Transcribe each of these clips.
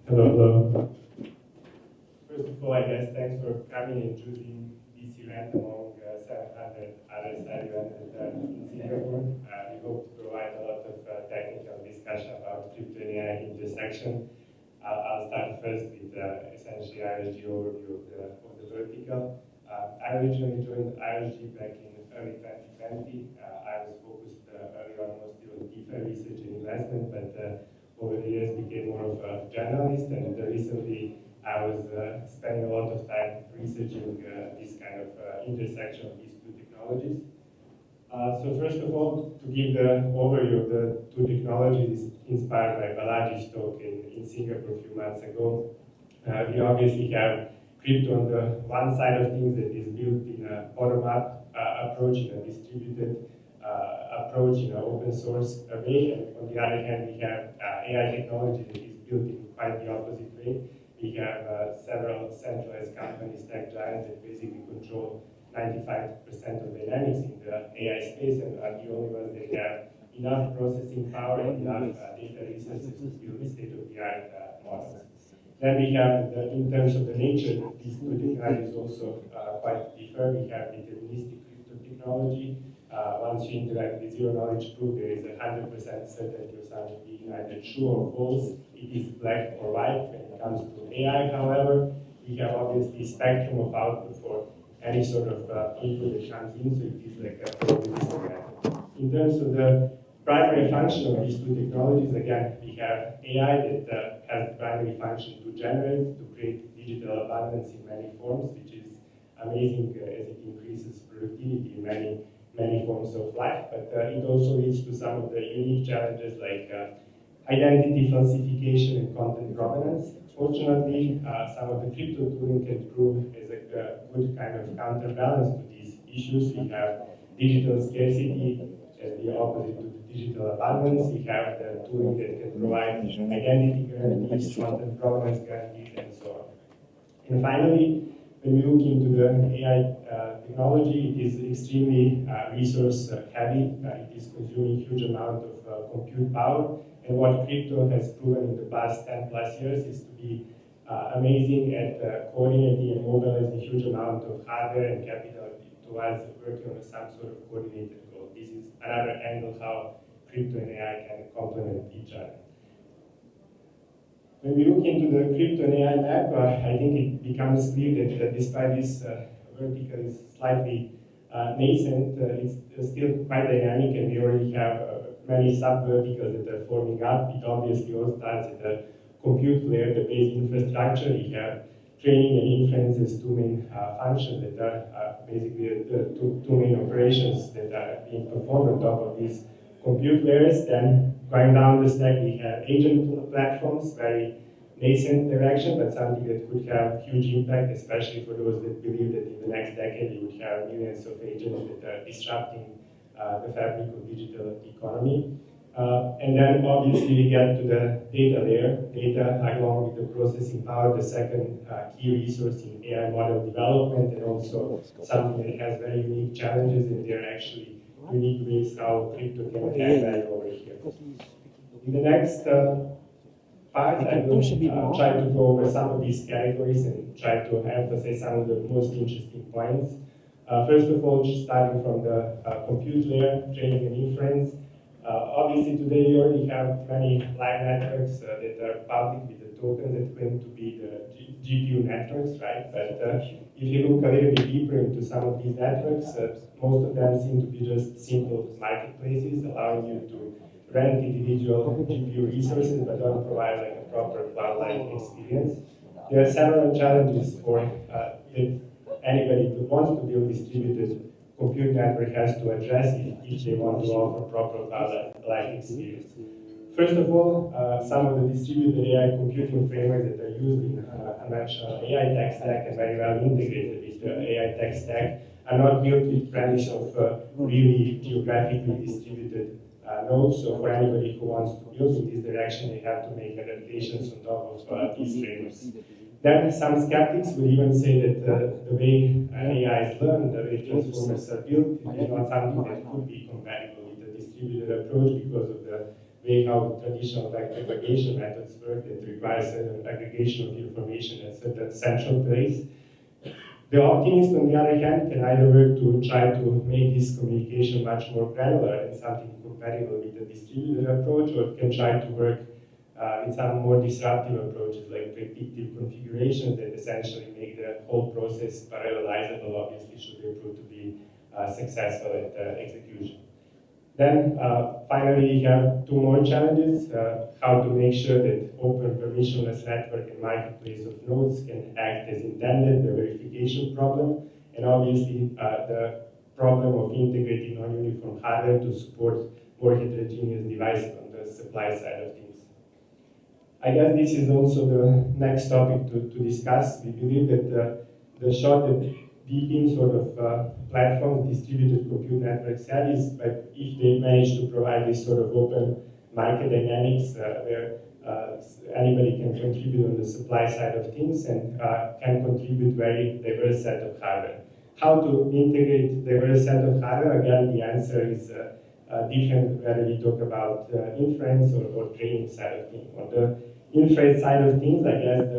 Hello, hello. First of all, I guess thanks for coming and choosing this event among 700 other side events in Singapore. We hope to provide a lot of technical discussion about crypto and AI intersection. I'll start first with essentially IOSG overview of the vertical. I originally joined IOSG back in early 2020. I was focused early on mostly on DeFi research and investment, but over the years became more of a journalist, and recently I was spending a lot of time researching this kind of intersection of these two technologies. So first of all, to give the overview of the two technologies inspired by Balaj's talk in Singapore a few months ago, we obviously have crypto on the one side of things that is built in a bottom-up approach, in a distributed approach, in an open source way, and on the other hand, we have AI technology that is built in quite the opposite way. We have several centralized companies, tech giants, that basically control 95% of dynamics in the AI space and are the only ones that have enough processing power and enough data resources to build state-of-the-art models. Then we have, in terms of the nature, these two technologies also quite differ. We have deterministic crypto technology. Once you interact with zero-knowledge proof, there is 100% certainty of something being either true or false. It is black or white. When it comes to AI, however, we have obviously spectrum of output for any sort of input that comes in, so it is like a probabilistic method. In terms of the primary function of these two technologies, again, we have AI that has the primary function to generate, to create digital abundance in many forms, which is amazing as it increases productivity in many forms of life, but it also leads to some of the unique challenges like identity falsification and content provenance. Fortunately, some of the crypto tooling can prove as a good kind of counterbalance to these issues. We have digital scarcity as the opposite to the digital abundance. We have the tooling that can provide identity guarantees, content provenance guarantees, and so on. And finally, when we look into the AI technology, it is extremely resource heavy. It is consuming huge amount of compute power. And what crypto has proven in the past 10 plus years is to be amazing at coordinating and mobilizing a huge amount of hardware and capital towards working on some sort of coordinated goal. This is another angle how crypto and AI can complement each other. When we look into the crypto and AI map, I think it becomes clear that despite this vertical is slightly nascent, it's still quite dynamic, and we already have many sub-verticals that are forming up. It obviously all starts at the compute layer, the base infrastructure. We have training and inference as two main functions that are basically the two main operations that are being performed on top of these compute layers. Then going down the stack, we have agent platforms, very nascent direction, but something that could have huge impact, especially for those that believe that in the next decade you would have millions of agents that are disrupting the fabric of digital economy. And then obviously we get to the data layer. Data, along with the processing power, the second key resource in AI model development, and also something that has very unique challenges, and there are actually unique ways how crypto can add value over here. In the next part, I will try to go over some of these categories and try to emphasize some of the most interesting points. First of all, just starting from the compute layer, training and inference. Obviously today we already have many live networks that are public with the tokens that claim to be the GPU networks, right? But if you look a little bit deeper into some of these networks, most of them seem to be just simple marketplaces allowing you to rent individual GPU resources but don't provide like a proper cloud-like experience. There are several challenges for anybody who wants to build distributed compute network has to address if they want to offer proper cloud-like experience. First of all, some of the distributed AI computing frameworks that are used in conventional AI tech stack and very well integrated with the AI tech stack are not built with premise of really geographically distributed nodes. So for anybody who wants to build in this direction, they have to make adaptations on top of these frameworks. Then some skeptics would even say that the way AI is learned, the way transformers are built, is not something that could be compatible with the distributed approach because of the way how traditional aggregation methods work that requires an aggregation of information at a central place. The optimist, on the other hand, can either work to try to make this communication much more granular and something compatible with the distributed approach, or can try to work with some more disruptive approaches like predictive configurations that essentially make the whole process parallelizable, obviously, should they prove to be successful at execution. Then, finally, we have two more challenges: how to make sure that open permissionless network and marketplace of nodes can act as intended, the verification problem, and obviously the problem of integrating non-uniform hardware to support more heterogeneous devices on the supply side of things. I guess this is also the next topic to discuss. We believe that the shot that deep sort of platforms, distributed compute networks have is that if they manage to provide this sort of open market dynamics where anybody can contribute on the supply side of things and can contribute very diverse set of hardware. How to integrate diverse set of hardware? Again, the answer is different whether we talk about inference or training side of things. On the inference side of things, I guess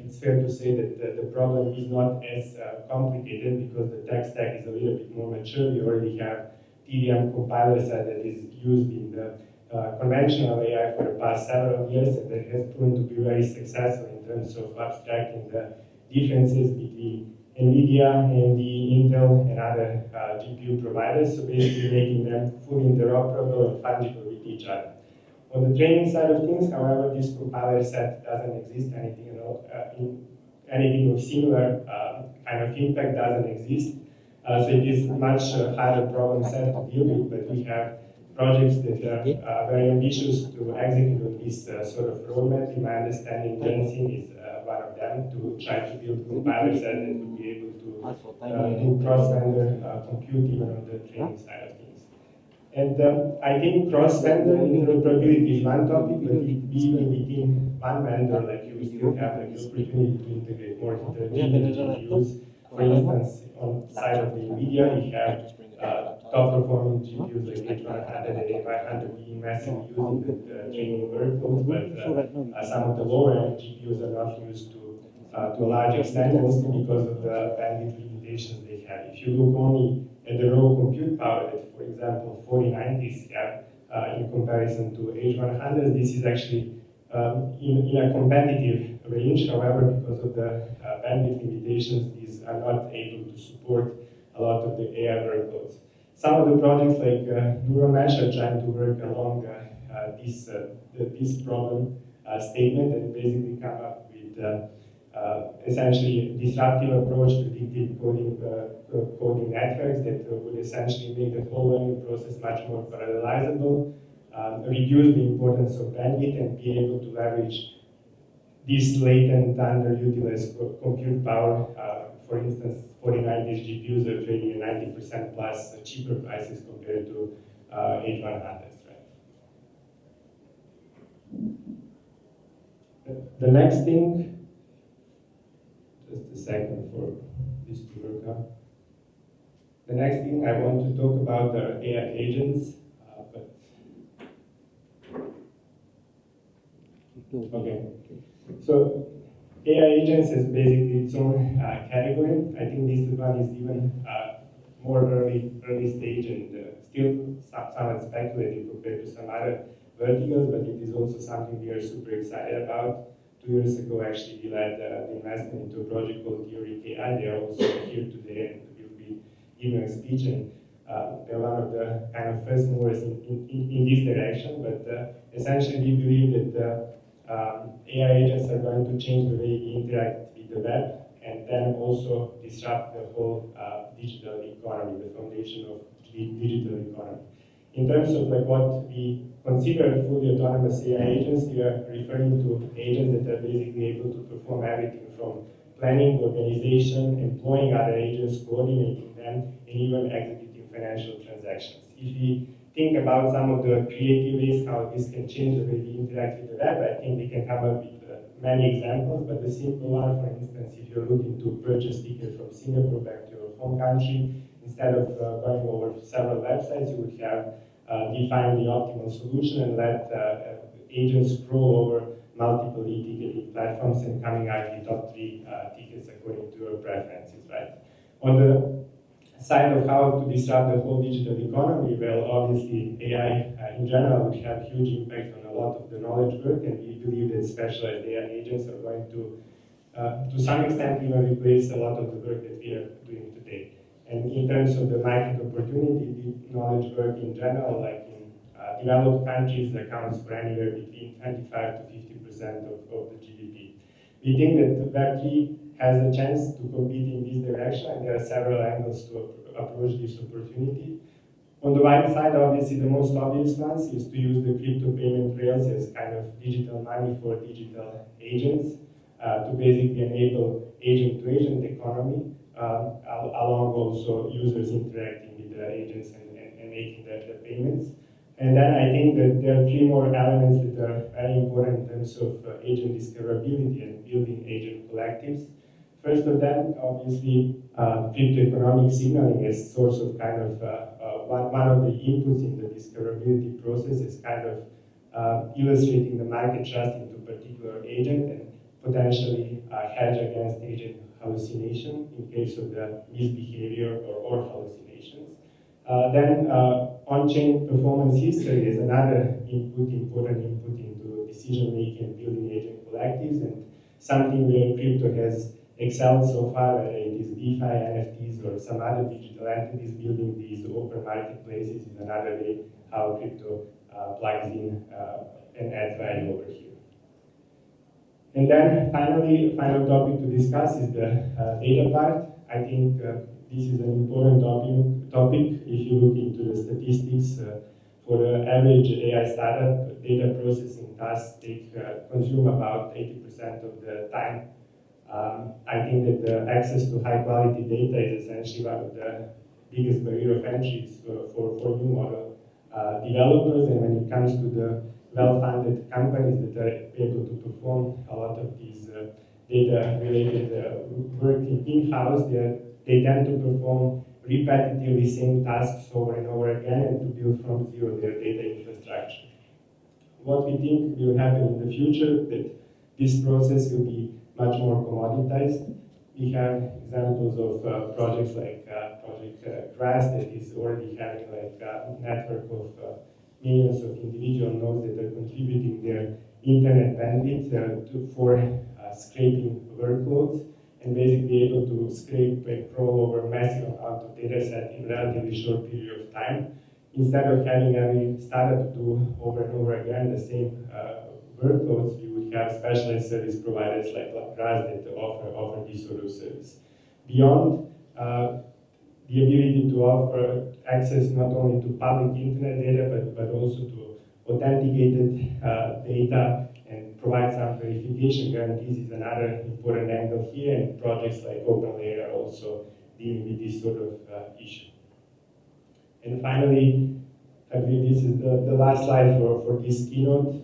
it's fair to say that the problem is not as complicated because the tech stack is a little bit more mature. We already have TDM compiler set that is used in the conventional AI for the past several years, and that has proven to be very successful in terms of abstracting the differences between NVIDIA, AMD, Intel, and other GPU providers, so basically making them fully interoperable and fungible with each other. On the training side of things, however, this compiler set doesn't exist. Anything of similar kind of impact doesn't exist. So it is much harder problem set to deal with, but we have projects that are very ambitious to execute on this sort of roadmap. In my understanding, Jensen is one of them, to try to build compiler set that would be able to do cross-vendor compute even on the training side of things. And I think cross-vendor interoperability is one topic, but it being within one vendor, like you still have like, the opportunity to integrate more heterogeneous GPUs. For instance, on the side of the NVIDIA, we have top-performing GPUs like H100 and A500 being massively used in the training workloads, but some of the lower-end GPUs are not used to a large extent, mostly because of the bandwidth limitations they have. If you look only at the raw compute power that, for example, 4090s have in comparison to H100s, this is actually in a competitive range. However, because of the bandwidth limitations, these are not able to support a lot of the AI workloads. Some of the projects like NeuroMesh are trying to work along this problem statement and basically come up with essentially disruptive approach to predictive coding networks that would essentially make the whole learning process much more parallelizable, reduce the importance of bandwidth, and be able to leverage this latent underutilized compute power. For instance, 4090 GPUs are trading at 90% plus cheaper prices compared to H100s. Right? The next thing. Just a second for this to work out. The next thing I want to talk about are AI agents. Okay. So AI agents is basically its own category. I think this one is even more early stage and still somewhat speculative compared to some other verticals, but it is also something we are super excited about. 2 years ago, actually, we led the investment into a project called Theory AI. They are also here today and will be giving a speech. And they're one of the kind of first movers in this direction. But essentially, we believe that AI agents are going to change the way we interact with the web and then also disrupt the whole digital economy, the foundation of the digital economy. In terms of like what we consider fully autonomous AI agents, we are referring to agents that are basically able to perform everything from planning, organization, employing other agents, coordinating them, and even executing financial transactions. If we think about some of the creative ways how this can change the way we interact with the web, I think we can come up with many examples, but the simple one, for instance, if you're looking to purchase tickets from Singapore back to your home country, instead of going over several websites, you would have define the optimal solution and let agents scroll over multiple e-ticketing platforms and coming out the top 3 tickets according to your preferences, right? On the side of how to disrupt the whole digital economy, well, obviously AI in general would have huge impact on a lot of the knowledge work, and we believe that specialized AI agents are going to some extent, even replace a lot of the work that we are doing today. And in terms of the market opportunity, the knowledge work in general, like in developed countries, accounts for anywhere between 25 to 50% of the GDP. We think that Web3 has a chance to compete in this direction, and there are several angles to approach this opportunity. On the one side, obviously, the most obvious ones is to use the crypto payment rails as kind of digital money for digital agents. To basically enable agent-to-agent economy, along also users interacting with the agents and making the payments. And then I think that there are 3 more elements that are very important in terms of agent discoverability and building agent collectives. First of them, obviously, crypto-economic signaling as source of kind of one of the inputs in the discoverability process is kind of illustrating the market trust into a particular agent and potentially hedge against agent hallucination in case of the misbehavior or hallucinations. Then on-chain performance history is another important input into decision-making and building agent collectives, and something where crypto has excelled so far, whether it is DeFi, NFTs, or some other digital entities building these open marketplaces is another way how crypto plugs in and adds value over here. And then finally, final topic to discuss is the data part. I think this is an important topic. If you look into the statistics, for the average AI startup, data processing tasks consume about 80% of the time. I think that the access to high quality data is essentially one of the biggest barrier of entries for new model developers, and when it comes to the well-funded companies that are able to perform a lot of these data-related work in-house, they tend to perform repetitively same tasks over and over again and to build from zero their data infrastructure. What we think will happen in the future, that this process will be much more commoditized. We have examples of projects like Project Grass that is already having like a network of millions of individual nodes that are contributing their internet bandwidth for scraping workloads and basically able to scrape and crawl over massive amount of data set in a relatively short period of time. Instead of having every startup do over and over again the same workloads, we would have specialized service providers like Grass that offer this sort of service. Beyond the ability to offer access not only to public internet data, but also to authenticated data and provide some verification guarantees is another important angle here, and projects like OpenLayer are also dealing with this sort of issue. And finally, I believe this is the last slide for this keynote.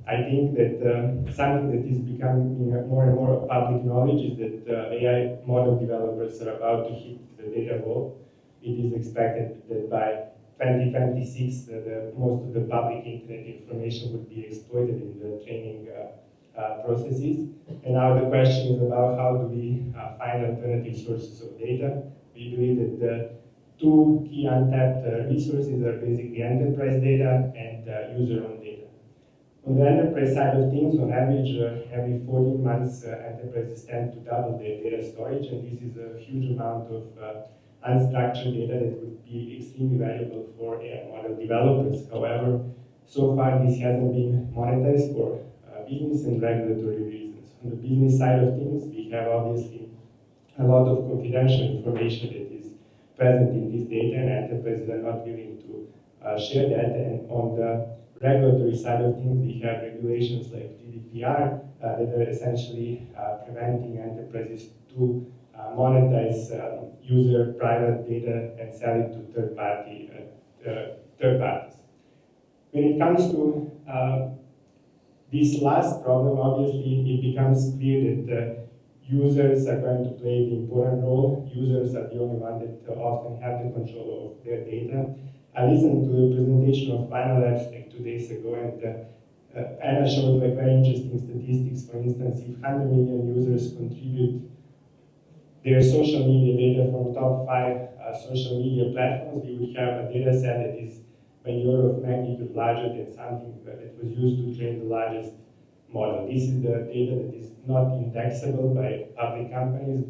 I think that something that is becoming more and more public knowledge is that AI model developers are about to hit the data wall. It is expected that by 2026, most of the public internet information would be exploited in the training processes. And now the question is about how do we find alternative sources of data. We believe that the 2 key untapped resources are basically enterprise data and user-owned data. On the enterprise side of things, on average, every 14 months, enterprises tend to double their data storage, and this is a huge amount of unstructured data that would be extremely valuable for AI model developers. However, so far this hasn't been monetized for business and regulatory reasons. On the business side of things, we have obviously a lot of confidential information that is present in this data, and enterprises are not willing to share that. And on the regulatory side of things, we have regulations like GDPR that are essentially preventing enterprises to monetize user private data and sell it to third parties. When it comes to this last problem, obviously it becomes clear that users are going to play the important role. Users are the only ones that often have the control of their data. I listened to the presentation of Final Labs like 2 days ago, and Anna showed like very interesting statistics. For instance, if 100 million users contribute their social media data from top 5 social media platforms, we would have a data set that is by the order of magnitude larger than something that was used to train the largest model. This is the data that is not indexable by public companies,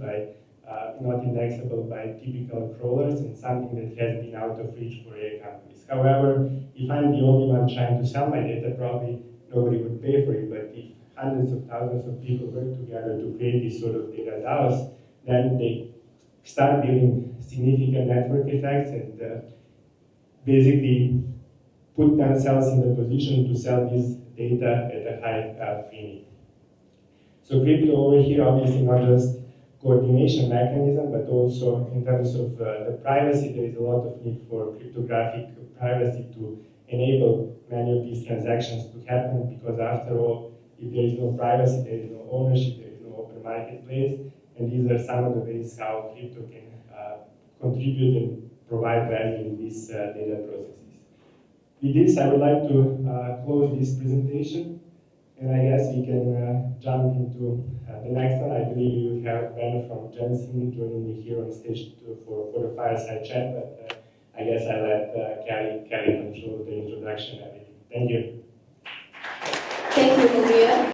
not indexable by typical crawlers, and something that has been out of reach for AI companies. However, if I'm the only one trying to sell my data, probably nobody would pay for it. But if hundreds of thousands of people work together to create this sort of data DAOs, then they start building significant network effects and basically put themselves in the position to sell this data at a high premium. So crypto over here, obviously not just coordination mechanism, but also in terms of the privacy, there is a lot of need for cryptographic privacy to enable many of these transactions to happen, because after all, if there is no privacy, there is no ownership, there is no open marketplace, and these are some of the ways how crypto can contribute and provide value in these data processes. With this, I would like to close this presentation. And I guess we can jump into the next one. I believe you have Ben from Jensen joining me here on stage for the fireside chat, but I guess I let Kelly control the introduction and everything. Thank you. Thank you, Momir.